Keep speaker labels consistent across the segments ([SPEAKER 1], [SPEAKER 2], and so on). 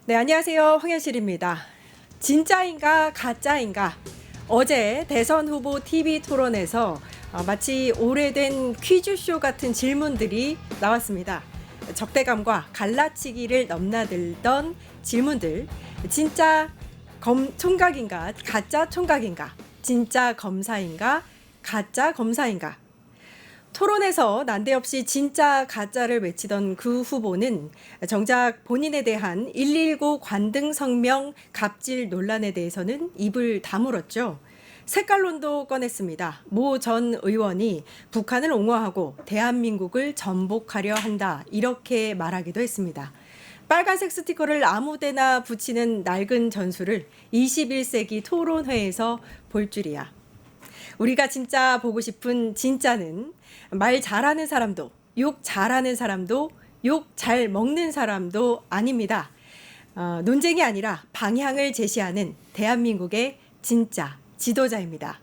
[SPEAKER 1] 네, 안녕하세요. 황현실입니다. 진짜인가 가짜인가? 어제 대선 후보 TV 토론에서 마치 오래된 퀴즈쇼 같은 질문들이 나왔습니다. 적대감과 갈라치기를 넘나들던 질문들. 진짜 총각인가 가짜 총각인가? 진짜 검사인가 가짜 검사인가? 토론에서 난데없이 진짜 가짜를 외치던 그 후보는 정작 본인에 대한 119 관등 성명 갑질 논란에 대해서는 입을 다물었죠. 색깔론도 꺼냈습니다. 모 전 의원이 북한을 옹호하고 대한민국을 전복하려 한다, 이렇게 말하기도 했습니다. 빨간색 스티커를 아무데나 붙이는 낡은 전술을 21세기 토론회에서 볼 줄이야. 우리가 진짜 보고 싶은 진짜는 말 잘하는 사람도, 욕 잘하는 사람도, 욕 잘 먹는 사람도 아닙니다. 논쟁이 아니라 방향을 제시하는 대한민국의 진짜 지도자입니다.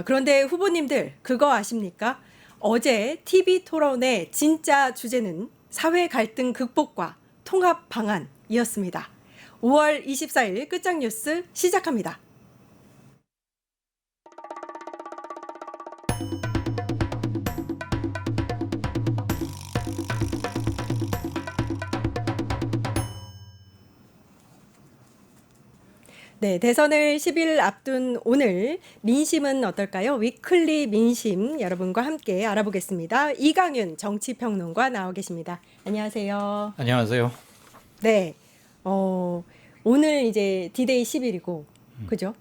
[SPEAKER 1] 그런데 후보님들, 그거 아십니까? 어제 TV 토론의 진짜 주제는 사회 갈등 극복과 통합 방안이었습니다. 5월 24일 끝장 뉴스 시작합니다. 네, 대선을 10일 앞둔 오늘 민심은 어떨까요? 위클리 민심 여러분과 함께 알아보겠습니다. 이강윤 정치평론가 나와 계십니다. 안녕하세요.
[SPEAKER 2] 안녕하세요.
[SPEAKER 1] 네, 오늘 이제 D-Day 10일이고, 그죠?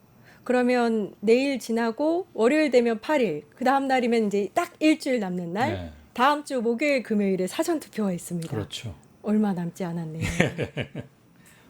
[SPEAKER 1] 그러면 내일 지나고 월요일 되면 8일, 그 다음 날이면 이제 딱 일주일 남는 날,
[SPEAKER 2] 네.
[SPEAKER 1] 다음 주 목요일, 금요일에 사전 투표가 있습니다.
[SPEAKER 2] 그렇죠.
[SPEAKER 1] 얼마 남지 않았네요.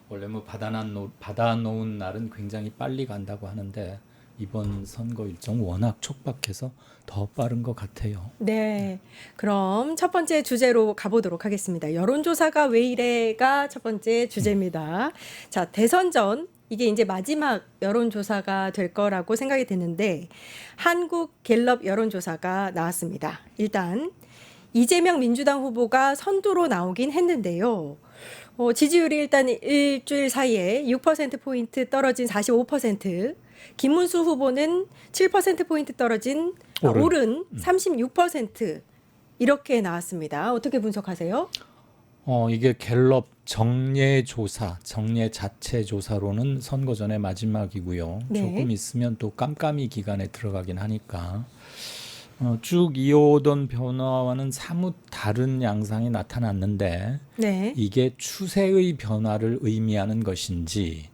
[SPEAKER 2] 원래 뭐 받아놓은 날은 굉장히 빨리 간다고 하는데 이번 선거 일정 워낙 촉박해서 더 빠른 것 같아요.
[SPEAKER 1] 네, 그럼 첫 번째 주제로 가보도록 하겠습니다. 여론조사가 왜 이래가 첫 번째 주제입니다. 자, 대선 전 이게 이제 마지막 여론조사가 될 거라고 생각이 되는데 한국갤럽 여론조사가 나왔습니다. 일단 이재명 민주당 후보가 선두로 나오긴 했는데요. 지지율이 일단 일주일 사이에 6%포인트 떨어진 45%, 김문수 후보는 7%포인트 떨어진 오른 36% 이렇게 나왔습니다. 어떻게 분석하세요?
[SPEAKER 2] 이게 갤럽 정례 자체 조사로는 선거 전에 마지막이고요.
[SPEAKER 1] 네.
[SPEAKER 2] 조금 있으면 또 깜깜이 기간에 들어가긴 하니까 쭉 이어오던 변화와는 사뭇 다른 양상이 나타났는데
[SPEAKER 1] 네.
[SPEAKER 2] 이게 추세의 변화를 의미하는 것인지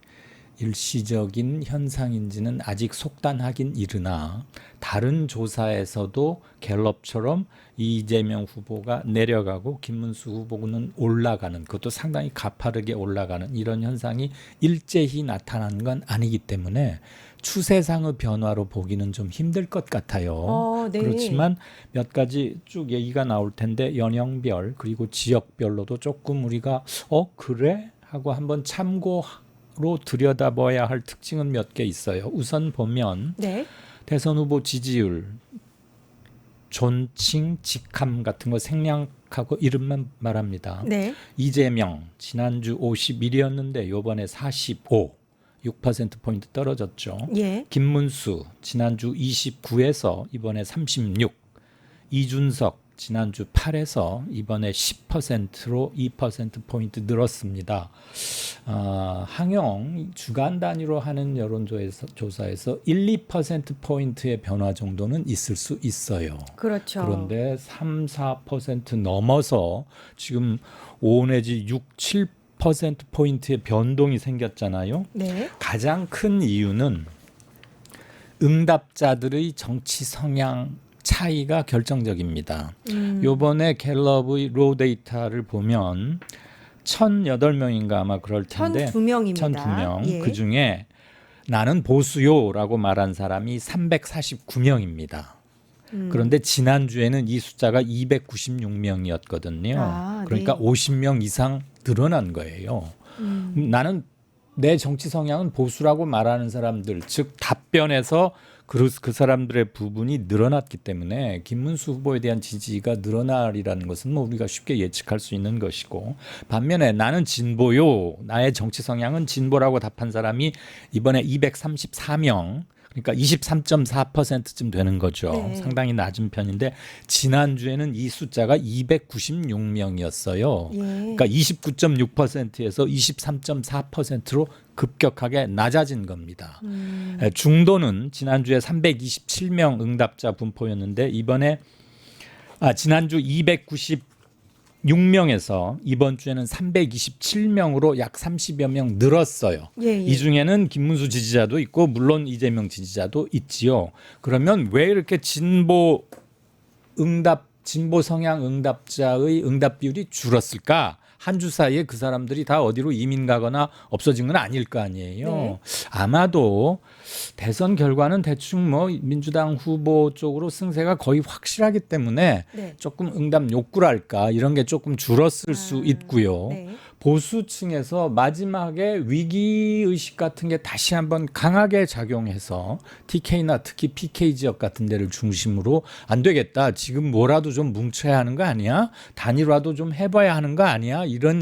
[SPEAKER 2] 일시적인 현상인지는 아직 속단하긴 이르나 다른 조사에서도 갤럽처럼 이재명 후보가 내려가고 김문수 후보는 올라가는, 그것도 상당히 가파르게 올라가는 이런 현상이 일제히 나타난 건 아니기 때문에 추세상의 변화로 보기는 좀 힘들 것 같아요.
[SPEAKER 1] 네.
[SPEAKER 2] 그렇지만 몇 가지 쭉 얘기가 나올 텐데 연령별 그리고 지역별로도 조금 우리가 그래? 하고 한번 참고로 들여다봐야 할 특징은 몇 개 있어요. 우선 보면
[SPEAKER 1] 네.
[SPEAKER 2] 대선 후보 지지율, 존칭, 직함 같은 거 생략하고 이름만 말합니다.
[SPEAKER 1] 네.
[SPEAKER 2] 이재명 지난주 51이었는데 요번에 45, 6%포인트 떨어졌죠.
[SPEAKER 1] 예.
[SPEAKER 2] 김문수 지난주 29에서 이번에 36, 이준석 지난주 8에서 이번에 10%로 2%포인트 늘었습니다. 항영 주간 단위로 하는 여론조사에서 1, 2%포인트의 변화 정도는 있을 수 있어요.
[SPEAKER 1] 그렇죠.
[SPEAKER 2] 그런데 3, 4% 넘어서 지금 5 내지 6, 7%포인트의 변동이 생겼잖아요.
[SPEAKER 1] 네.
[SPEAKER 2] 가장 큰 이유는 응답자들의 정치 성향 차이가 결정적입니다. 요번에 갤럽의 로 데이터를 보면 1,008명인가 아마 그럴 텐데
[SPEAKER 1] 1,002명입니다.
[SPEAKER 2] 1,002명.
[SPEAKER 1] 예.
[SPEAKER 2] 그중에 나는 보수요라고 말한 사람이 349명입니다. 그런데 지난주에는 이 숫자가 296명이었거든요.
[SPEAKER 1] 아,
[SPEAKER 2] 그러니까
[SPEAKER 1] 네.
[SPEAKER 2] 50명 이상 늘어난 거예요. 나는 내 정치 성향은 보수라고 말하는 사람들, 즉 답변에서 그 사람들의 부분이 늘어났기 때문에 김문수 후보에 대한 지지가 늘어나리라는 것은 뭐 우리가 쉽게 예측할 수 있는 것이고, 반면에 나는 진보요, 나의 정치 성향은 진보라고 답한 사람이 이번에 234명, 그러니까 23.4%쯤 되는 거죠.
[SPEAKER 1] 네.
[SPEAKER 2] 상당히 낮은 편인데 지난주에는 이 숫자가 296명이었어요.
[SPEAKER 1] 예.
[SPEAKER 2] 그러니까 29.6%에서 23.4%로 급격하게 낮아진 겁니다. 중도는 지난주에 327명 응답자 분포였는데 이번에 지난주 296명에서 이번 주에는 327명으로 약 30여 명 늘었어요.
[SPEAKER 1] 예.
[SPEAKER 2] 이 중에는 김문수 지지자도 있고 물론 이재명 지지자도 있지요. 그러면 왜 이렇게 진보 성향 응답자의 응답 비율이 줄었을까? 한 주 사이에 그 사람들이 다 어디로 이민 가거나 없어진 건 아닐 거 아니에요.
[SPEAKER 1] 네.
[SPEAKER 2] 아마도 대선 결과는 대충 뭐 민주당 후보 쪽으로 승세가 거의 확실하기 때문에
[SPEAKER 1] 네.
[SPEAKER 2] 조금 응답 욕구랄까 이런 게 조금 줄었을 수 있고요.
[SPEAKER 1] 네.
[SPEAKER 2] 보수층에서 마지막에 위기의식 같은 게 다시 한번 강하게 작용해서 TK나 특히 PK 지역 같은 데를 중심으로 안 되겠다. 지금 뭐라도 좀 뭉쳐야 하는 거 아니야? 단일화도 좀 해봐야 하는 거 아니야? 이런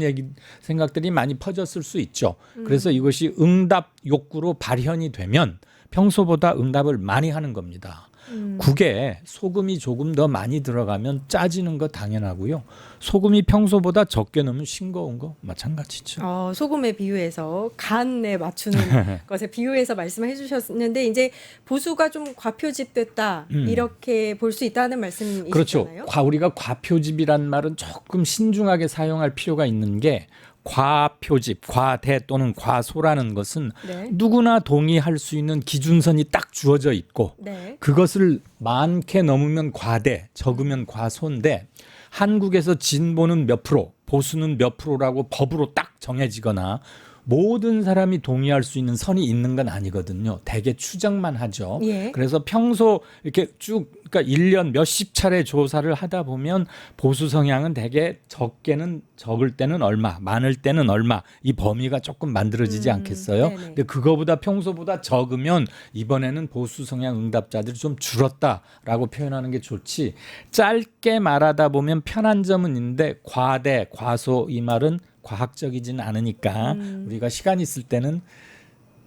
[SPEAKER 2] 생각들이 많이 퍼졌을 수 있죠. 그래서 이것이 응답 욕구로 발현이 되면 평소보다 응답을 많이 하는 겁니다. 국에 소금이 조금 더 많이 들어가면 짜지는 거 당연하고요. 소금이 평소보다 적게 넣으면 싱거운 거 마찬가지죠.
[SPEAKER 1] 소금에 비유해서 간에 맞추는 것에 비유해서 말씀해 주셨는데 이제 보수가 좀 과표집됐다 이렇게 볼 수 있다는 말씀이시잖아요.
[SPEAKER 2] 그렇죠. 우리가 과표집이란 말은 조금 신중하게 사용할 필요가 있는 게 과표집, 과대 또는 과소라는 것은
[SPEAKER 1] 네.
[SPEAKER 2] 누구나 동의할 수 있는 기준선이 딱 주어져 있고
[SPEAKER 1] 네.
[SPEAKER 2] 그것을 많게 넘으면 과대, 적으면 과소인데 한국에서 진보는 몇 프로, 보수는 몇 프로라고 법으로 딱 정해지거나 모든 사람이 동의할 수 있는 선이 있는 건 아니거든요. 대개 추정만 하죠.
[SPEAKER 1] 예.
[SPEAKER 2] 그래서 평소 이렇게 쭉 그러니까 1년 몇십 차례 조사를 하다 보면 보수 성향은 대개 적을 때는 얼마, 많을 때는 얼마 이 범위가 조금 만들어지지 않겠어요?
[SPEAKER 1] 네네.
[SPEAKER 2] 근데 그거보다 평소보다 적으면 이번에는 보수 성향 응답자들이 좀 줄었다라고 표현하는 게 좋지. 짧게 말하다 보면 편한 점은 있는데 과대, 과소 이 말은 과학적이지는 않으니까 우리가 시간 있을 때는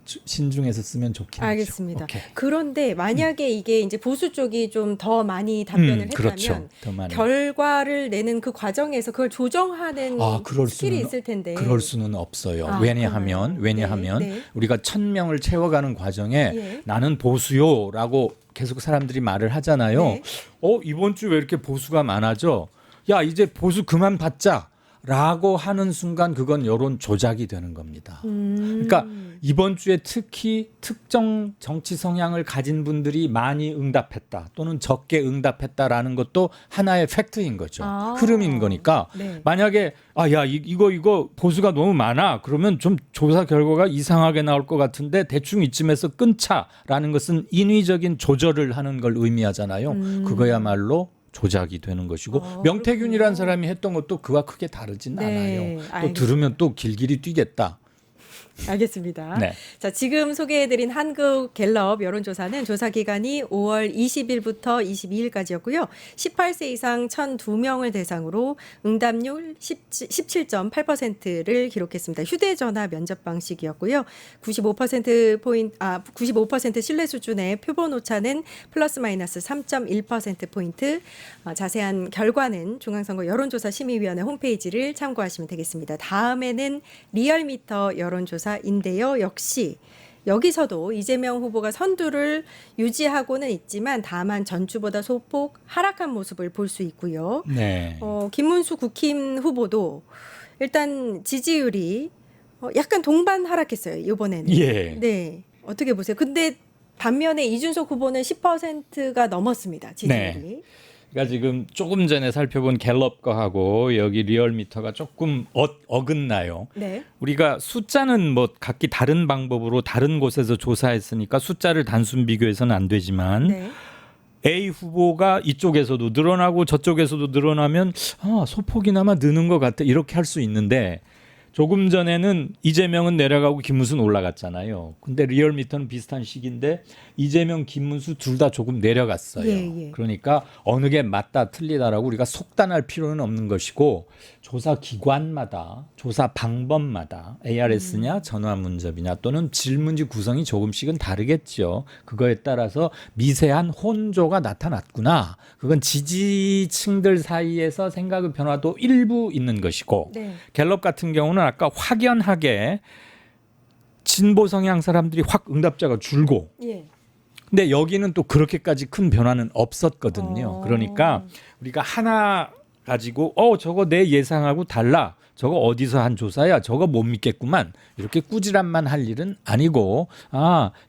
[SPEAKER 2] 신중해서 쓰면 좋겠죠.
[SPEAKER 1] 알겠습니다.
[SPEAKER 2] 오케이.
[SPEAKER 1] 그런데 만약에 이게 이제 보수 쪽이 좀 더 많이 답변을 했다면
[SPEAKER 2] 그렇죠. 더 많이.
[SPEAKER 1] 결과를 내는 그 과정에서 그걸 조정하는
[SPEAKER 2] 그럴
[SPEAKER 1] 스킬이
[SPEAKER 2] 수는
[SPEAKER 1] 있을 텐데
[SPEAKER 2] 그럴 수는 없어요.
[SPEAKER 1] 아,
[SPEAKER 2] 왜냐하면
[SPEAKER 1] 그런가요? 네, 네.
[SPEAKER 2] 우리가 1,000명을 채워가는 과정에
[SPEAKER 1] 예.
[SPEAKER 2] 나는 보수요라고 계속 사람들이 말을 하잖아요.
[SPEAKER 1] 네.
[SPEAKER 2] 이번 주 왜 이렇게 보수가 많아져? 야 이제 보수 그만 받자. 라고 하는 순간 그건 여론 조작이 되는 겁니다. 그러니까 이번 주에 특히 특정 정치 성향을 가진 분들이 많이 응답했다 또는 적게 응답했다라는 것도 하나의 팩트인 거죠. 흐름인 거니까
[SPEAKER 1] 네.
[SPEAKER 2] 만약에 이거 보수가 너무 많아 그러면 좀 조사 결과가 이상하게 나올 것 같은데 대충 이쯤에서 끊자라는 것은 인위적인 조절을 하는 걸 의미하잖아요. 그거야말로 조작이 되는 것이고 명태균이라는 사람이 했던 것도 그와 크게 다르진
[SPEAKER 1] 네,
[SPEAKER 2] 않아요. 또
[SPEAKER 1] 알겠습니다.
[SPEAKER 2] 들으면 또 길길이 뛰겠다.
[SPEAKER 1] 알겠습니다.
[SPEAKER 2] 네.
[SPEAKER 1] 자, 지금 소개해드린 한국갤럽 여론조사는 조사 기간이 5월 20일부터 22일까지였고요. 18세 이상 1,002명을 대상으로 응답률 17.8%를 기록했습니다. 휴대전화 면접 방식이었고요. 95% 신뢰 수준의 표본 오차는 플러스 마이너스 3.1%포인트. 자세한 결과는 중앙선거 여론조사 심의위원회 홈페이지를 참고하시면 되겠습니다. 다음에는 리얼미터 여론조사인데요. 역시 여기서도 이재명 후보가 선두를 유지하고는 있지만 다만 전주보다 소폭 하락한 모습을 볼 수 있고요.
[SPEAKER 2] 네.
[SPEAKER 1] 김문수 국힘 후보도 일단 지지율이 약간 동반 하락했어요. 이번에는.
[SPEAKER 2] 예.
[SPEAKER 1] 네. 어떻게 보세요? 근데 반면에 이준석 후보는 10%가 넘었습니다. 지지율이.
[SPEAKER 2] 네. 그러니까 지금 조금 전에 살펴본 갤럽 거하고 여기 리얼미터가 조금 어긋나요.
[SPEAKER 1] 네.
[SPEAKER 2] 우리가 숫자는 뭐 각기 다른 방법으로 다른 곳에서 조사했으니까 숫자를 단순 비교해서는 안 되지만
[SPEAKER 1] 네.
[SPEAKER 2] A 후보가 이쪽에서도 늘어나고 저쪽에서도 늘어나면 소폭이나마 느는 것 같아 이렇게 할 수 있는데 조금 전에는 이재명은 내려가고 김문수는 올라갔잖아요. 근데 리얼미터는 비슷한 시기인데 이재명, 김문수 둘 다 조금 내려갔어요.
[SPEAKER 1] 예.
[SPEAKER 2] 그러니까 어느 게 맞다 틀리다라고 우리가 속단할 필요는 없는 것이고 조사 기관마다 조사 방법마다 ARS냐 전화문접이냐 또는 질문지 구성이 조금씩은 다르겠죠. 그거에 따라서 미세한 혼조가 나타났구나. 그건 지지층들 사이에서 생각의 변화도 일부 있는 것이고
[SPEAKER 1] 네.
[SPEAKER 2] 갤럽 같은 경우는 아까 확연하게 진보 성향 사람들이 확 응답자가 줄고
[SPEAKER 1] 예.
[SPEAKER 2] 근데 여기는 또 그렇게까지 큰 변화는 없었거든요.
[SPEAKER 1] 어.
[SPEAKER 2] 그러니까 우리가 하나 가지고 저거 내 예상하고 달라. 저거 어디서 한 조사야? 저거 못 믿겠구만. 이렇게 꾸지람만 할 일은 아니고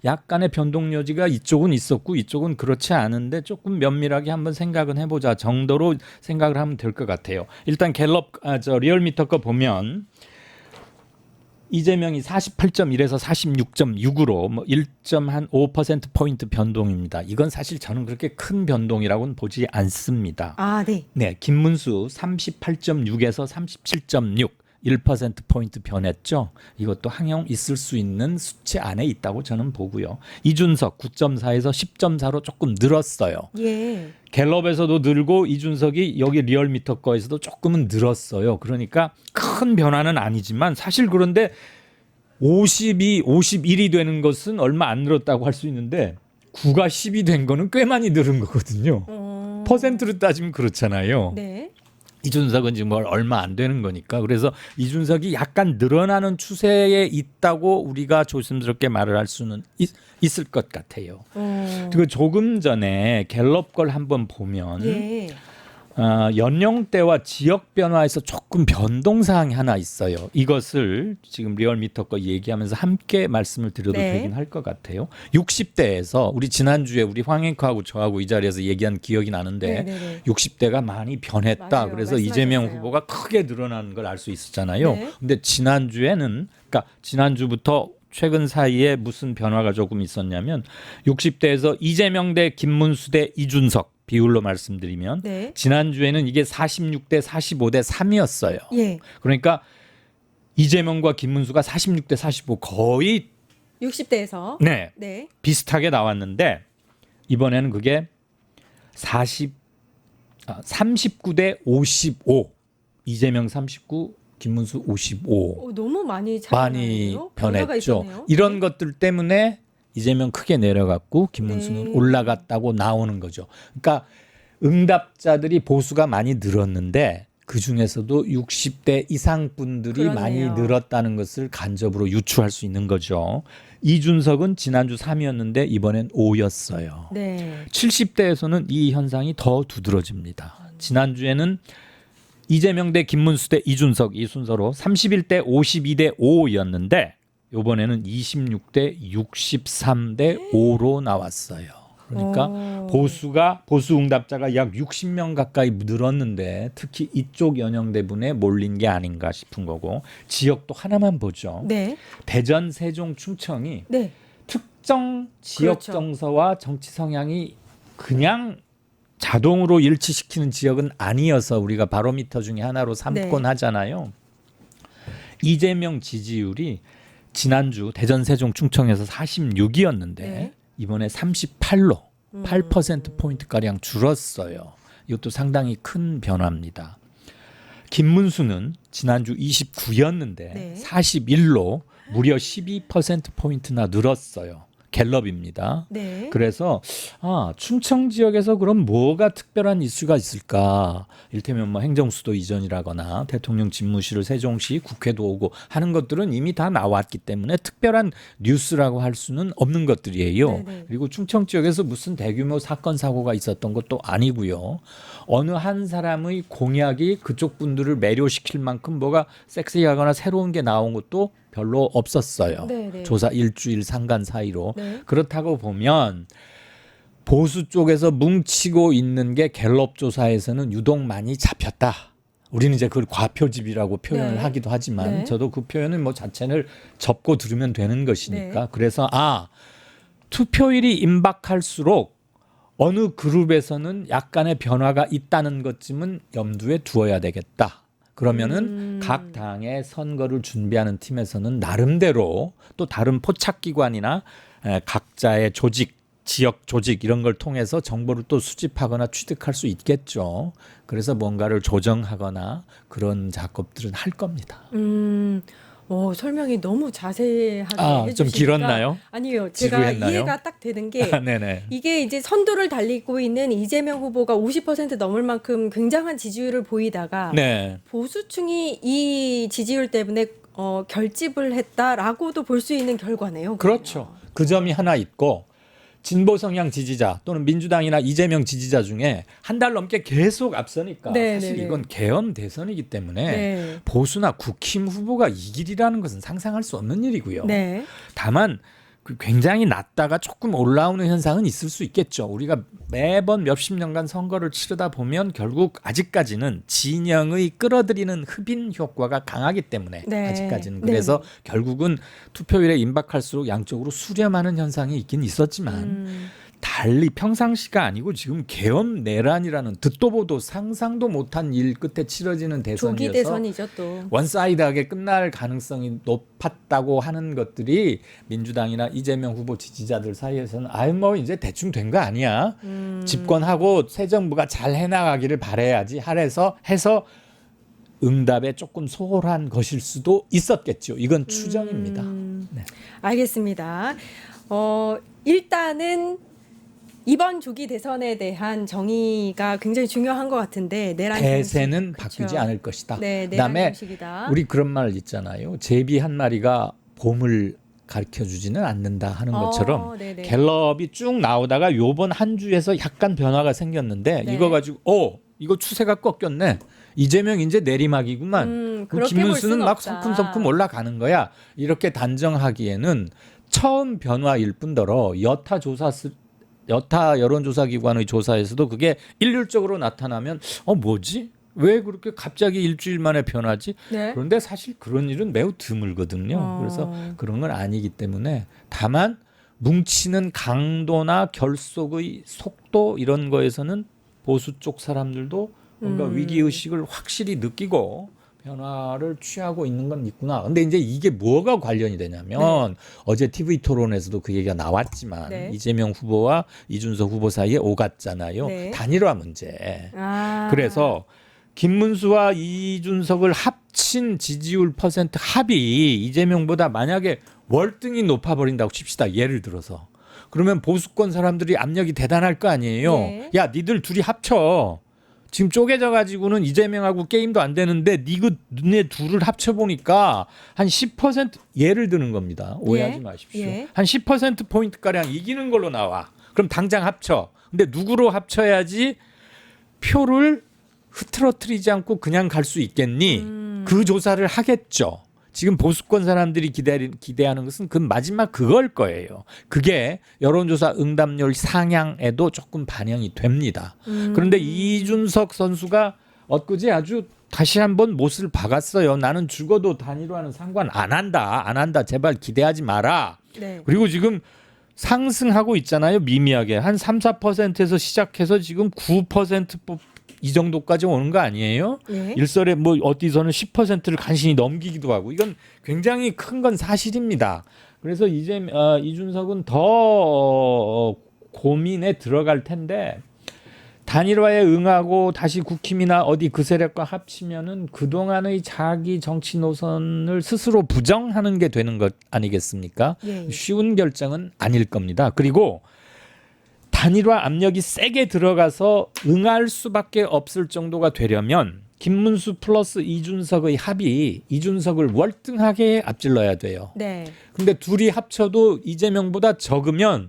[SPEAKER 2] 약간의 변동 여지가 이쪽은 있었고 이쪽은 그렇지 않은데 조금 면밀하게 한번 생각은 해보자 정도로 생각을 하면 될 것 같아요. 일단 갤럽 리얼미터 거 보면 이재명이 48.1에서 46.6으로 뭐 1.5%포인트 변동입니다. 이건 사실 저는 그렇게 큰 변동이라고는 보지 않습니다.
[SPEAKER 1] 아, 네.
[SPEAKER 2] 네, 김문수 38.6에서 37.6 1%포인트 변했죠. 이것도 항용 있을 수 있는 수치 안에 있다고 저는 보고요. 이준석 9.4에서 10.4로 조금 늘었어요.
[SPEAKER 1] 예.
[SPEAKER 2] 갤럽에서도 늘고 이준석이 여기 리얼미터 거에서도 조금은 늘었어요. 그러니까 큰 변화는 아니지만 사실 그런데 52, 51이 되는 것은 얼마 안 늘었다고 할 수 있는데 9가 10이 된 거는 꽤 많이 늘은 거거든요. 퍼센트로 따지면 그렇잖아요.
[SPEAKER 1] 네.
[SPEAKER 2] 이준석은 지금 얼마 안 되는 거니까 그래서 이준석이 약간 늘어나는 추세에 있다고 우리가 조심스럽게 말을 할 수는 있을 것 같아요. 그리고 조금 전에 갤럽 걸 한번 보면
[SPEAKER 1] 예.
[SPEAKER 2] 연령대와 지역 변화에서 조금 변동 사항이 하나 있어요. 이것을 지금 리얼미터 거 얘기하면서 함께 말씀을 드려도
[SPEAKER 1] 네.
[SPEAKER 2] 되긴 할 것 같아요. 60대에서 우리 지난주에 우리 황행커하고 저하고 이 자리에서 얘기한 기억이 나는데
[SPEAKER 1] 네네네.
[SPEAKER 2] 60대가 많이 변했다.
[SPEAKER 1] 맞아요.
[SPEAKER 2] 그래서
[SPEAKER 1] 말씀하셨어요.
[SPEAKER 2] 이재명 후보가 크게 늘어나는 걸 알 수 있었잖아요.
[SPEAKER 1] 네.
[SPEAKER 2] 근데 지난주에는 그러니까 지난주부터 최근 사이에 무슨 변화가 조금 있었냐면 60대에서 이재명 대 김문수 대 이준석 비율로 말씀드리면
[SPEAKER 1] 네.
[SPEAKER 2] 지난주에는 이게 46대 45대 3이었어요.
[SPEAKER 1] 예.
[SPEAKER 2] 그러니까 이재명과 김문수가 46대 45 거의
[SPEAKER 1] 60대에서
[SPEAKER 2] 네,
[SPEAKER 1] 네.
[SPEAKER 2] 비슷하게 나왔는데 이번에는 그게 39대 55 이재명 39 김문수 55
[SPEAKER 1] 너무 많이 차이
[SPEAKER 2] 많이
[SPEAKER 1] 나네요. 변화가
[SPEAKER 2] 변했죠.
[SPEAKER 1] 있었네요.
[SPEAKER 2] 이런 것들 때문에 이재명 크게 내려갔고 김문수는
[SPEAKER 1] 네.
[SPEAKER 2] 올라갔다고 나오는 거죠. 그러니까 응답자들이 보수가 많이 늘었는데 그중에서도 60대 이상 분들이
[SPEAKER 1] 그렇네요.
[SPEAKER 2] 많이 늘었다는 것을 간접으로 유추할 수 있는 거죠. 이준석은 지난주 3이었는데 이번엔 5였어요.
[SPEAKER 1] 네.
[SPEAKER 2] 70대에서는 이 현상이 더 두드러집니다. 지난주에는 이재명 대 김문수 대 이준석 이 순서로 31대 52대 5였는데 이번에는 26대 63대 5로 나왔어요. 그러니까 보수 응답자가 약 60명 가까이 늘었는데 특히 이쪽 연령대분에 몰린 게 아닌가 싶은 거고 지역도 하나만 보죠.
[SPEAKER 1] 네.
[SPEAKER 2] 대전, 세종, 충청이
[SPEAKER 1] 네.
[SPEAKER 2] 특정 지역
[SPEAKER 1] 그렇죠.
[SPEAKER 2] 정서와 정치 성향이 그냥 자동으로 일치시키는 지역은 아니어서 우리가 바로미터 중에 하나로 삼곤
[SPEAKER 1] 네.
[SPEAKER 2] 하잖아요. 이재명 지지율이 지난주 대전, 세종, 충청에서 46이었는데
[SPEAKER 1] 네.
[SPEAKER 2] 이번에 38로 8%포인트가량 줄었어요. 이것도 상당히 큰 변화입니다. 김문수는 지난주 29였는데
[SPEAKER 1] 네.
[SPEAKER 2] 41로 무려 12%포인트나 늘었어요. 갤럽입니다.
[SPEAKER 1] 네.
[SPEAKER 2] 그래서 충청 지역에서 그럼 뭐가 특별한 이슈가 있을까? 이를테면 뭐 행정수도 이전이라거나 대통령 집무실을 세종시 국회도 오고 하는 것들은 이미 다 나왔기 때문에 특별한 뉴스라고 할 수는 없는 것들이에요.
[SPEAKER 1] 네네.
[SPEAKER 2] 그리고 충청 지역에서 무슨 대규모 사건 사고가 있었던 것도 아니고요. 어느 한 사람의 공약이 그쪽 분들을 매료시킬 만큼 뭐가 섹시하거나 새로운 게 나온 것도 별로 없었어요.
[SPEAKER 1] 네네.
[SPEAKER 2] 조사 일주일 상간 사이로.
[SPEAKER 1] 네.
[SPEAKER 2] 그렇다고 보면 보수 쪽에서 뭉치고 있는 게 갤럽 조사에서는 유독 많이 잡혔다. 우리는 이제 그걸 과표집이라고 표현을
[SPEAKER 1] 네.
[SPEAKER 2] 하기도 하지만
[SPEAKER 1] 네.
[SPEAKER 2] 저도 그 표현을 뭐 자체를 접고 들으면 되는 것이니까
[SPEAKER 1] 네.
[SPEAKER 2] 그래서 투표일이 임박할수록 어느 그룹에서는 약간의 변화가 있다는 것쯤은 염두에 두어야 되겠다. 그러면은 각 당의 선거를 준비하는 팀에서는 나름대로 또 다른 포착기관이나 각자의 조직, 지역 조직 이런 걸 통해서 정보를 또 수집하거나 취득할 수 있겠죠. 그래서 뭔가를 조정하거나 그런 작업들은 할 겁니다.
[SPEAKER 1] 설명이 너무 자세하게
[SPEAKER 2] 좀
[SPEAKER 1] 해주시니까
[SPEAKER 2] 길었나요?
[SPEAKER 1] 아니요, 제가
[SPEAKER 2] 지루했나요?
[SPEAKER 1] 이해가 딱 되는 게
[SPEAKER 2] 네네.
[SPEAKER 1] 이게 이제 선두를 달리고 있는 이재명 후보가 50% 넘을 만큼 굉장한 지지율을 보이다가
[SPEAKER 2] 네.
[SPEAKER 1] 보수층이 이 지지율 때문에 결집을 했다라고도 볼 수 있는 결과네요.
[SPEAKER 2] 그렇죠. 그 점이 하나 있고 진보 성향 지지자 또는 민주당이나 이재명 지지자 중에 한 달 넘게 계속 앞서니까
[SPEAKER 1] 네,
[SPEAKER 2] 사실
[SPEAKER 1] 네, 네.
[SPEAKER 2] 이건 계엄 대선이기 때문에
[SPEAKER 1] 네.
[SPEAKER 2] 보수나 국힘 후보가 이길이라는 것은 상상할 수 없는 일이고요.
[SPEAKER 1] 네.
[SPEAKER 2] 다만 그 굉장히 낮다가 조금 올라오는 현상은 있을 수 있겠죠. 우리가 매번 몇십 년간 선거를 치르다 보면 결국 아직까지는 진영의 끌어들이는 흡인 효과가 강하기 때문에
[SPEAKER 1] 네.
[SPEAKER 2] 아직까지는.
[SPEAKER 1] 네.
[SPEAKER 2] 그래서 결국은 투표율에 임박할수록 양쪽으로 수렴하는 현상이 있긴 있었지만 달리 평상시가 아니고 지금 계엄 내란이라는 듣도 보도 상상도 못한 일 끝에 치러지는
[SPEAKER 1] 조기
[SPEAKER 2] 대선이어서
[SPEAKER 1] 대선이죠 또.
[SPEAKER 2] 원사이드하게 끝날 가능성이 높았다고 하는 것들이 민주당이나 이재명 후보 지지자들 사이에서는 뭐 이제 대충 된 거 아니야. 집권하고 새 정부가 잘 해나가기를 바라야지 해서 응답에 조금 소홀한 것일 수도 있었겠죠. 이건 추정입니다. 네.
[SPEAKER 1] 알겠습니다. 일단은 이번 조기 대선에 대한 정의가 굉장히 중요한 것 같은데 내란
[SPEAKER 2] 대세는
[SPEAKER 1] 정식.
[SPEAKER 2] 바뀌지
[SPEAKER 1] 그쵸.
[SPEAKER 2] 않을 것이다.
[SPEAKER 1] 네, 내란
[SPEAKER 2] 그다음에
[SPEAKER 1] 정식이다.
[SPEAKER 2] 우리 그런 말 있잖아요. 제비 한 마리가 봄을 가르쳐 주지는 않는다 하는 것처럼
[SPEAKER 1] 네네.
[SPEAKER 2] 갤럽이 쭉 나오다가 요번 한 주에서 약간 변화가 생겼는데
[SPEAKER 1] 네.
[SPEAKER 2] 이거 가지고 이거 추세가 꺾였네. 이재명 이제 내리막이구만.
[SPEAKER 1] 그렇게
[SPEAKER 2] 김문수는
[SPEAKER 1] 볼 수는
[SPEAKER 2] 막
[SPEAKER 1] 없다.
[SPEAKER 2] 성큼성큼 올라가는 거야. 이렇게 단정하기에는 처음 변화일 뿐더러 여타 여론조사 기관의 조사에서도 그게 일률적으로 나타나면 뭐지? 왜 그렇게 갑자기 일주일 만에 변하지?
[SPEAKER 1] 네.
[SPEAKER 2] 그런데 사실 그런 일은 매우 드물거든요. 그래서 그런 건 아니기 때문에 다만 뭉치는 강도나 결속의 속도 이런 거에서는 보수 쪽 사람들도 뭔가 위기의식을 확실히 느끼고 변화를 취하고 있는 건 있구나. 근데 이제 이게 뭐가 관련이 되냐면 어제 TV 토론에서도 그 얘기가 나왔지만 이재명 후보와 이준석 후보 사이에 오갔잖아요.
[SPEAKER 1] 네.
[SPEAKER 2] 단일화 문제.
[SPEAKER 1] 아.
[SPEAKER 2] 그래서 김문수와 이준석을 합친 지지율 퍼센트 합이 이재명보다 만약에 월등히 높아버린다고 칩시다. 예를 들어서. 그러면 보수권 사람들이 압력이 대단할 거 아니에요.
[SPEAKER 1] 네.
[SPEAKER 2] 야, 니들 둘이 합쳐. 지금 쪼개져 가지고는 이재명하고 게임도 안 되는데 니네 둘을 합쳐 보니까 한 10% 예를 드는 겁니다. 오해하지 마십시오. 한 10% 포인트 가량 이기는 걸로 나와. 그럼 당장 합쳐. 근데 누구로 합쳐야지 표를 흐트러뜨리지 않고 그냥 갈 수 있겠니? 그 조사를 하겠죠. 지금 보수권 사람들이 기대하는 것은 그 마지막 그걸 거예요. 그게 여론조사 응답률 상향에도 조금 반영이 됩니다. 그런데 이준석 선수가 엊그제 아주 다시 한번 못을 박았어요. 나는 죽어도 단일화는 상관 안 한다. 제발 기대하지 마라.
[SPEAKER 1] 네.
[SPEAKER 2] 그리고 지금 상승하고 있잖아요. 미미하게. 한 3, 4%에서 시작해서 지금 9% 이 정도까지 오는 거 아니에요?
[SPEAKER 1] 네.
[SPEAKER 2] 일설에 뭐 어디서는 10%를 간신히 넘기기도 하고 이건 굉장히 큰 건 사실입니다. 그래서 이제 이준석은 더 고민에 들어갈 텐데 단일화에 응하고 다시 국힘이나 어디 그 세력과 합치면은 그동안의 자기 정치 노선을 스스로 부정하는 게 되는 것 아니겠습니까? 쉬운 결정은 아닐 겁니다. 그리고 단일화 압력이 세게 들어가서 응할 수밖에 없을 정도가 되려면 김문수 플러스 이준석의 합이 이준석을 월등하게 앞질러야 돼요.
[SPEAKER 1] 네.
[SPEAKER 2] 근데 둘이 합쳐도 이재명보다 적으면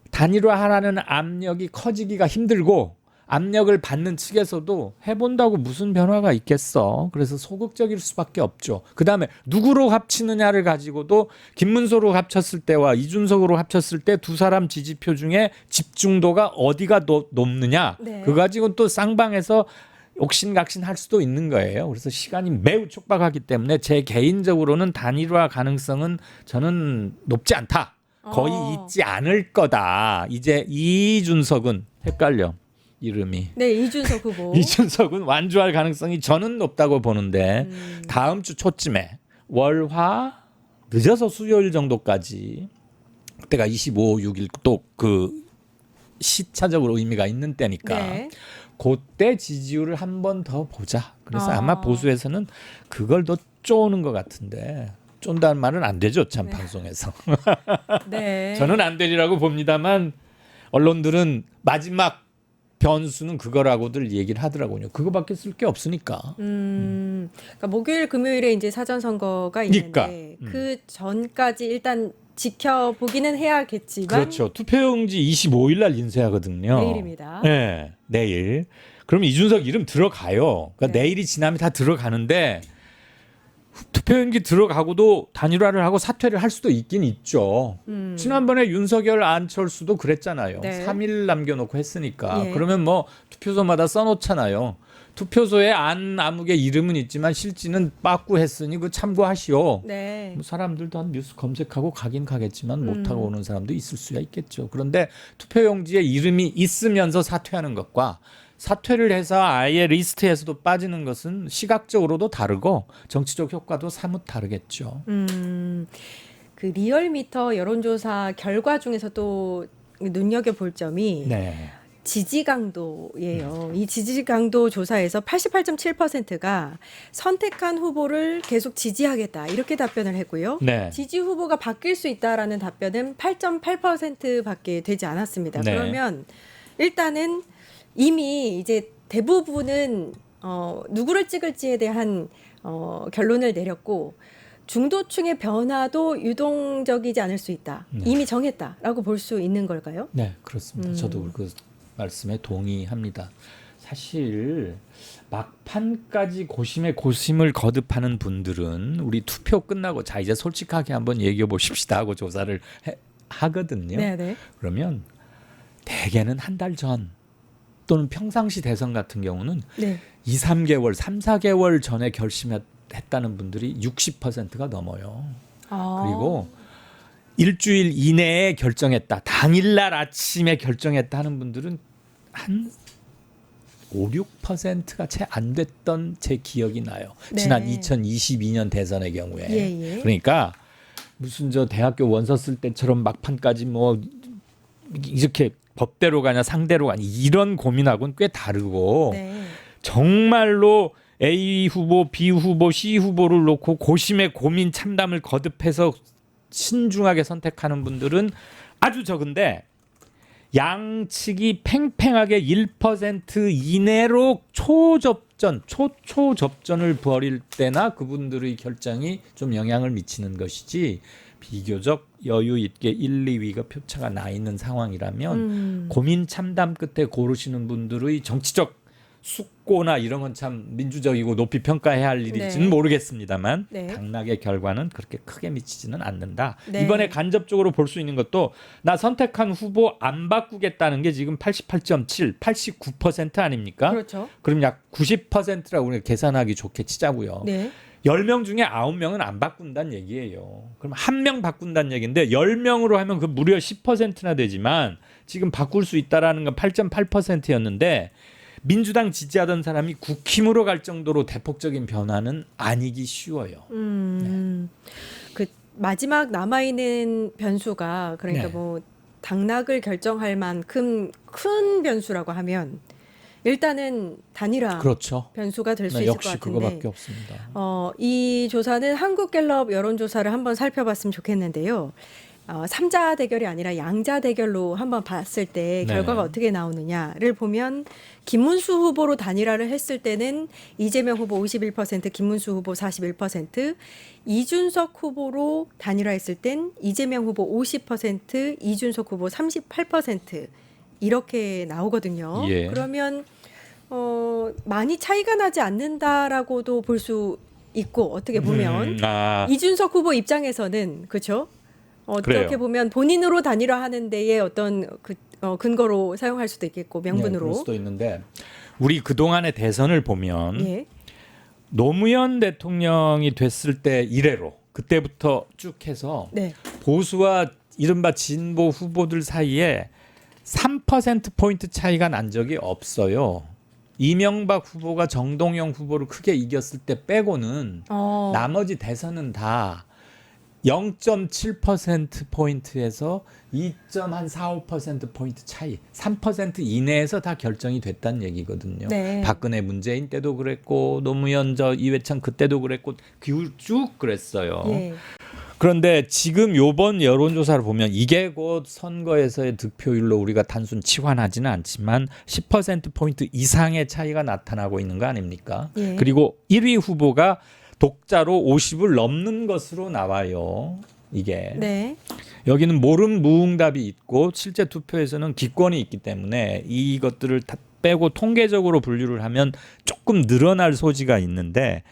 [SPEAKER 2] 단일화하라는 압력이 커지기가 힘들고 압력을 받는 측에서도 해본다고 무슨 변화가 있겠어. 그래서 소극적일 수밖에 없죠. 그다음에 누구로 합치느냐를 가지고도 김문수로 합쳤을 때와 이준석으로 합쳤을 때 두 사람 지지표 중에 집중도가 어디가 더 높느냐. 그거 가지고는 또 쌍방에서 옥신각신 할 수도 있는 거예요. 그래서 시간이 매우 촉박하기 때문에 제 개인적으로는 단일화 가능성은 저는 높지 않다. 거의 있지 않을 거다. 이제 이준석은 헷갈려. 이름이.
[SPEAKER 1] 네, 이준석 후보.
[SPEAKER 2] 이준석은 완주할 가능성이 저는 높다고 보는데 다음 주 초쯤에 월화 늦어서 수요일 정도까지 그때가 25, 6일 또 그 시차적으로 의미가 있는 때니까
[SPEAKER 1] 네.
[SPEAKER 2] 그때 지지율을 한 번 더 보자. 그래서
[SPEAKER 1] 아.
[SPEAKER 2] 아마 보수에서는 그걸 더 쪼는 것 같은데 쫀다는 말은 안 되죠, 참
[SPEAKER 1] 네.
[SPEAKER 2] 방송에서.
[SPEAKER 1] 네.
[SPEAKER 2] 저는 안 되리라고 봅니다만 언론들은 마지막 변수는 그거라고들 얘기를 하더라고요. 그거밖에 쓸 게 없으니까.
[SPEAKER 1] 그러니까 목요일 금요일에 이제 사전 선거가 있는데
[SPEAKER 2] 그러니까.
[SPEAKER 1] 그 전까지 일단 지켜보기는 해야겠지만
[SPEAKER 2] 그렇죠. 투표용지 25일 날 인쇄하거든요.
[SPEAKER 1] 내일입니다.
[SPEAKER 2] 네, 내일. 그럼 이준석 이름 들어가요. 그러니까
[SPEAKER 1] 네.
[SPEAKER 2] 내일이 지나면 다 들어가는데 투표용지 들어가고도 단일화를 하고 사퇴를 할 수도 있긴 있죠. 지난번에 윤석열 안철수도 그랬잖아요.
[SPEAKER 1] 네.
[SPEAKER 2] 3일 남겨놓고 했으니까.
[SPEAKER 1] 예.
[SPEAKER 2] 그러면 뭐 투표소마다 써놓잖아요. 투표소에 안 아무개 이름은 있지만 실지는 빠꾸 했으니 그 참고하시오.
[SPEAKER 1] 네.
[SPEAKER 2] 뭐 사람들도 한 뉴스 검색하고 가긴 가겠지만 못하고 오는 사람도 있을 수야 있겠죠. 그런데 투표용지에 이름이 있으면서 사퇴하는 것과 사퇴를 해서 아예 리스트에서도 빠지는 것은 시각적으로도 다르고 정치적 효과도 사뭇 다르겠죠.
[SPEAKER 1] 그 리얼미터 여론조사 결과 중에서 또 눈여겨볼 점이
[SPEAKER 2] 네.
[SPEAKER 1] 지지 강도예요. 이 지지 강도 조사에서 88.7%가 선택한 후보를 계속 지지하겠다 이렇게 답변을 했고요.
[SPEAKER 2] 네.
[SPEAKER 1] 지지 후보가 바뀔 수 있다라는 답변은 8.8%밖에 되지 않았습니다.
[SPEAKER 2] 네.
[SPEAKER 1] 그러면 일단은 이미 이제 대부분은 누구를 찍을지에 대한 결론을 내렸고 중도층의 변화도 유동적이지 않을 수 있다.
[SPEAKER 2] 네.
[SPEAKER 1] 이미 정했다라고 볼 수 있는 걸까요?
[SPEAKER 2] 네, 그렇습니다. 저도 그 말씀에 동의합니다. 사실 막판까지 고심에 고심을 거듭하는 분들은 우리 투표 끝나고 자 이제 솔직하게 한번 얘기해 보십시다 하고 조사를 하거든요.
[SPEAKER 1] 네네.
[SPEAKER 2] 그러면 대개는 한 달 전 또는 평상시 대선 같은 경우는
[SPEAKER 1] 네.
[SPEAKER 2] 2, 3개월, 3, 4개월 전에 결심했다는 분들이 60%가 넘어요.
[SPEAKER 1] 아.
[SPEAKER 2] 그리고 일주일 이내에 결정했다. 당일날 아침에 결정했다 하는 분들은 한 5, 6%가 채 안 됐던 제 기억이 나요.
[SPEAKER 1] 네.
[SPEAKER 2] 지난 2022년 대선의 경우에.
[SPEAKER 1] 예.
[SPEAKER 2] 그러니까 무슨 저 대학교 원서 쓸 때처럼 막판까지 뭐 이렇게 법대로 가냐 상대로 가냐 이런 고민하고는 꽤 다르고
[SPEAKER 1] 네.
[SPEAKER 2] 정말로 A 후보, B 후보, C 후보를 놓고 고심의 고민 참담을 거듭해서 신중하게 선택하는 분들은 아주 적은데 양측이 팽팽하게 1% 이내로 초접전을 벌일 때나 그분들의 결정이 좀 영향을 미치는 것이지 비교적 여유 있게 1, 2위가 표차가 나 있는 상황이라면 고민 참담 끝에 고르시는 분들의 정치적 숙고나 이런 건 참 민주적이고 높이 평가해야 할 일일지는
[SPEAKER 1] 네.
[SPEAKER 2] 모르겠습니다만
[SPEAKER 1] 네.
[SPEAKER 2] 당락의 결과는 그렇게 크게 미치지는 않는다.
[SPEAKER 1] 네.
[SPEAKER 2] 이번에 간접적으로 볼 수 있는 것도 나 선택한 후보 안 바꾸겠다는 게 지금 88.7, 89% 아닙니까?
[SPEAKER 1] 그렇죠.
[SPEAKER 2] 그럼 약 90%라고 우리가 계산하기 좋게 치자고요.
[SPEAKER 1] 네.
[SPEAKER 2] 10명 중에 9명은 안 바꾼다는 얘기예요. 그럼 1명 바꾼다는 얘기인데 10명으로 하면 그 무려 10%나 되지만 지금 바꿀 수 있다라는 건 8.8%였는데 민주당 지지하던 사람이 국힘으로 갈 정도로 대폭적인 변화는 아니기 쉬워요.
[SPEAKER 1] 그 마지막 남아 있는 변수가 그러니까
[SPEAKER 2] 네.
[SPEAKER 1] 뭐 당락을 결정할 만큼 큰 변수라고 하면 일단은 단일화
[SPEAKER 2] 그렇죠.
[SPEAKER 1] 변수가 될 수
[SPEAKER 2] 네,
[SPEAKER 1] 있을 것
[SPEAKER 2] 역시
[SPEAKER 1] 같은데
[SPEAKER 2] 그거밖에 없습니다.
[SPEAKER 1] 이 조사는 한국갤럽 여론조사를 한번 살펴봤으면 좋겠는데요. 삼자 대결이 아니라 양자 대결로 한번 봤을 때
[SPEAKER 2] 네.
[SPEAKER 1] 결과가 어떻게 나오느냐를 보면 김문수 후보로 단일화를 했을 때는 이재명 후보 51%, 김문수 후보 41%, 이준석 후보로 단일화했을 땐 이재명 후보 50%, 이준석 후보 38% 이렇게 나오거든요.
[SPEAKER 2] 예.
[SPEAKER 1] 그러면 많이 차이가 나지 않는다라고도 볼 수 있고 어떻게 보면 이준석 후보 입장에서는 그렇죠. 어떻게
[SPEAKER 2] 그래요.
[SPEAKER 1] 보면 본인으로 단일화하는 데에 어떤 근거로 사용할 수도 있겠고
[SPEAKER 2] 네, 그럴
[SPEAKER 1] 명분으로.
[SPEAKER 2] 수도 있는데 우리 그동안의 대선을 보면
[SPEAKER 1] 예.
[SPEAKER 2] 노무현 대통령이 됐을 때 이래로 그때부터 쭉 해서
[SPEAKER 1] 네.
[SPEAKER 2] 보수와 이른바 진보 후보들 사이에 3%포인트 차이가 난 적이 없어요. 이명박 후보가 정동영 후보를 크게 이겼을 때 빼고는 나머지 대선은 다 0.7%포인트에서 2.45%포인트 차이, 3% 이내에서 다 결정이 됐다는 얘기거든요.
[SPEAKER 1] 네.
[SPEAKER 2] 박근혜 문재인 때도 그랬고 노무현 이회창 그때도 그랬고 쭉 그랬어요.
[SPEAKER 1] 예.
[SPEAKER 2] 그런데 지금 요번 여론조사를 보면 이게 곧 선거에서의 득표율로 우리가 단순 치환하지는 않지만 10%포인트 이상의 차이가 나타나고 있는 거 아닙니까?
[SPEAKER 1] 예.
[SPEAKER 2] 그리고 1위 후보가 독자로 50을 넘는 것으로 나와요. 이게.
[SPEAKER 1] 네.
[SPEAKER 2] 여기는 모름 무응답이 있고 실제 투표에서는 기권이 있기 때문에 이것들을 다 빼고 통계적으로 분류를 하면 조금 늘어날 소지가 있는데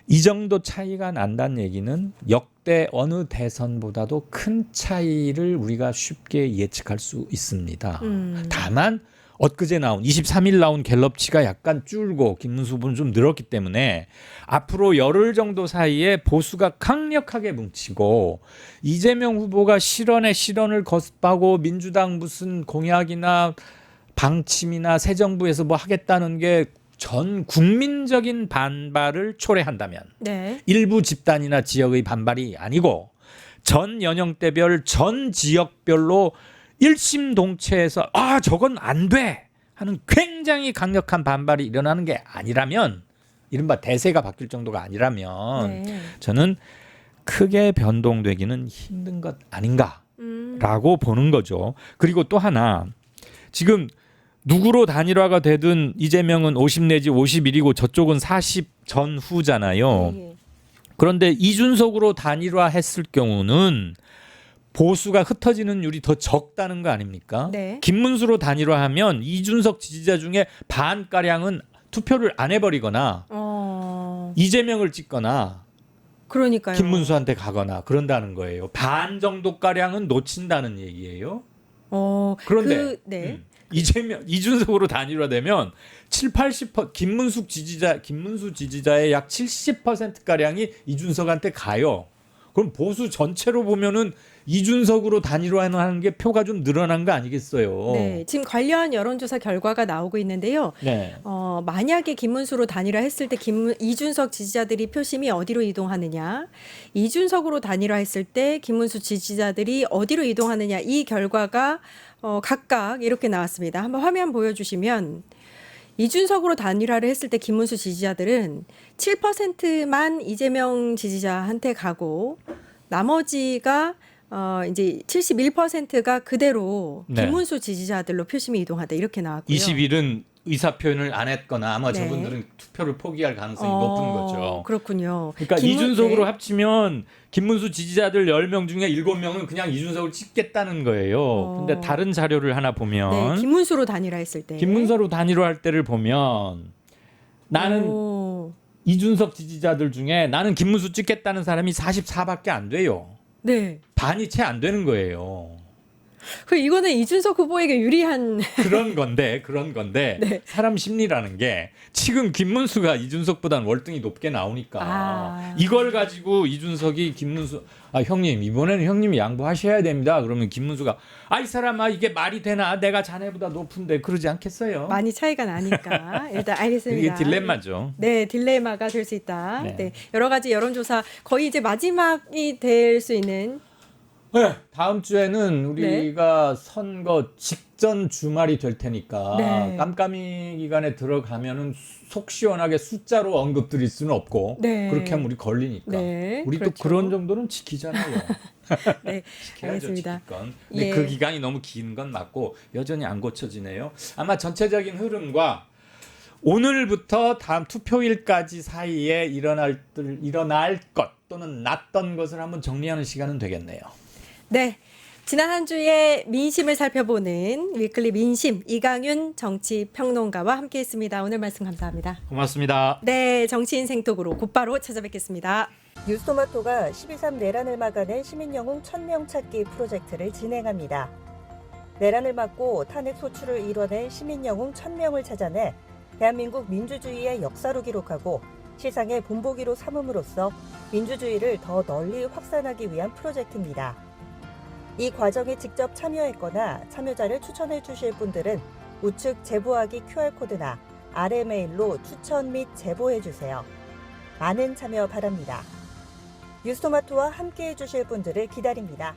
[SPEAKER 2] 이 정도 차이가 난다는 얘기는 역대 어느 대선보다도 큰 차이를 우리가 쉽게 예측할 수 있습니다. 다만 엊그제 나온 23일 나온 갤럽치가 약간 줄고 김문수 후보는 좀 늘었기 때문에 앞으로 열흘 정도 사이에 보수가 강력하게 뭉치고 이재명 후보가 실언에 실언을 거듭하고 민주당 무슨 공약이나 방침이나 새 정부에서 뭐 하겠다는 게 전 국민적인 반발을 초래한다면
[SPEAKER 1] 네.
[SPEAKER 2] 일부 집단이나 지역의 반발이 아니고 전 연령대별 전 지역별로 일심동체해서 저건 안 돼 하는 굉장히 강력한 반발이 일어나는 게 아니라면 이른바 대세가 바뀔 정도가 아니라면
[SPEAKER 1] 네.
[SPEAKER 2] 저는 크게 변동되기는 힘든 것 아닌가라고 보는 거죠. 그리고 또 하나 지금 누구로 단일화가 되든 이재명은 50 내지 51이고 저쪽은 40 전후잖아요.
[SPEAKER 1] 예.
[SPEAKER 2] 그런데 이준석으로 단일화했을 경우는 보수가 흩어지는 율이 더 적다는 거 아닙니까?
[SPEAKER 1] 네.
[SPEAKER 2] 김문수로 단일화하면 이준석 지지자 중에 반가량은 투표를 안 해버리거나 이재명을 찍거나
[SPEAKER 1] 그러니까요.
[SPEAKER 2] 김문수한테 가거나 그런다는 거예요. 반 정도가량은 놓친다는 얘기예요. 그런데
[SPEAKER 1] 네.
[SPEAKER 2] 이준석으로 단일화되면 70, 80% 김문수 지지자의 약 70%가량이 이준석한테 가요. 그럼 보수 전체로 보면은 이준석으로 단일화하는 게 표가 좀 늘어난 거 아니겠어요?
[SPEAKER 1] 네, 지금 관련 여론조사 결과가 나오고 있는데요.
[SPEAKER 2] 네.
[SPEAKER 1] 만약에 김문수로 단일화했을 때 이준석 지지자들이 표심이 어디로 이동하느냐, 이준석으로 단일화했을 때 김문수 지지자들이 어디로 이동하느냐, 이 결과가 각각 이렇게 나왔습니다. 한번 화면 보여주시면 이준석으로 단일화를 했을 때 김문수 지지자들은 7%만 이재명 지지자한테 가고 나머지가 이제 71%가 그대로
[SPEAKER 2] 네.
[SPEAKER 1] 김문수 지지자들로 표심이 이동하다 이렇게 나왔고요.
[SPEAKER 2] 20일은 의사 표현을 안 했거나 아마
[SPEAKER 1] 네.
[SPEAKER 2] 저분들은 투표를 포기할 가능성이 높은 거죠.
[SPEAKER 1] 그렇군요.
[SPEAKER 2] 그러니까 이준석으로
[SPEAKER 1] 네.
[SPEAKER 2] 합치면 김문수 지지자들 10명 중에 7명은 그냥 이준석을 찍겠다는 거예요. 근데 다른 자료를 하나 보면
[SPEAKER 1] 네, 김문수로 단일화했을 때.
[SPEAKER 2] 김문수로 단일화할 때를 보면 나는 이준석 지지자들 중에 나는 김문수 찍겠다는 사람이 44밖에 안 돼요.
[SPEAKER 1] 네.
[SPEAKER 2] 반이 채 안 되는 거예요.
[SPEAKER 1] 이거는 이준석 후보에게 유리한.
[SPEAKER 2] 그런 건데
[SPEAKER 1] 네.
[SPEAKER 2] 사람 심리라는 게 지금 김문수가 이준석보다는 월등히 높게 나오니까 이걸 가지고 이준석이 김문수 형님 이번에는 형님이 양보하셔야 됩니다. 그러면 김문수가 이 사람아 이게 말이 되나 내가 자네보다 높은데 그러지 않겠어요?
[SPEAKER 1] 많이 차이가 나니까 일단 알겠습니다.
[SPEAKER 2] 이게 딜레마죠.
[SPEAKER 1] 네, 딜레마가 될 수 있다.
[SPEAKER 2] 네.
[SPEAKER 1] 네, 여러 가지 여론조사 거의 이제 마지막이 될 수 있는.
[SPEAKER 2] 네, 다음 주에는 우리가 선거 직전 주말이 될 테니까
[SPEAKER 1] 네.
[SPEAKER 2] 깜깜이 기간에 들어가면은 속 시원하게 숫자로 언급드릴 수는 없고
[SPEAKER 1] 네.
[SPEAKER 2] 그렇게 하면 우리 걸리니까
[SPEAKER 1] 네,
[SPEAKER 2] 우리
[SPEAKER 1] 그렇죠.
[SPEAKER 2] 또 그런 정도는 지키잖아요.
[SPEAKER 1] 네,
[SPEAKER 2] 지켜야죠,
[SPEAKER 1] 알겠습니다.
[SPEAKER 2] 지킬 건. 근데
[SPEAKER 1] 예.
[SPEAKER 2] 그 기간이 너무 긴 건 맞고 여전히 안 고쳐지네요. 아마 전체적인 흐름과 오늘부터 다음 투표일까지 사이에 일어날 것 또는 났던 것을 한번 정리하는 시간은 되겠네요.
[SPEAKER 1] 네. 지난 한 주의 민심을 살펴보는 위클리 민심 이강윤 정치평론가와 함께했습니다. 오늘 말씀 감사합니다.
[SPEAKER 2] 고맙습니다.
[SPEAKER 1] 네, 정치인 생톡으로 곧바로 찾아뵙겠습니다.
[SPEAKER 3] 뉴스토마토가 12.3 내란을 막아낸 시민영웅 1000명 찾기 프로젝트를 진행합니다. 내란을 막고 탄핵 소추를 이뤄낸 시민영웅 1000명을 찾아내 대한민국 민주주의의 역사로 기록하고 시상의 본보기로 삼음으로써 민주주의를 더 널리 확산하기 위한 프로젝트입니다. 이 과정에 직접 참여했거나 참여자를 추천해 주실 분들은 우측 제보하기 QR코드나 아래 메일로 추천 및 제보해 주세요. 많은 참여 바랍니다. 뉴스토마토와 함께해 주실 분들을 기다립니다.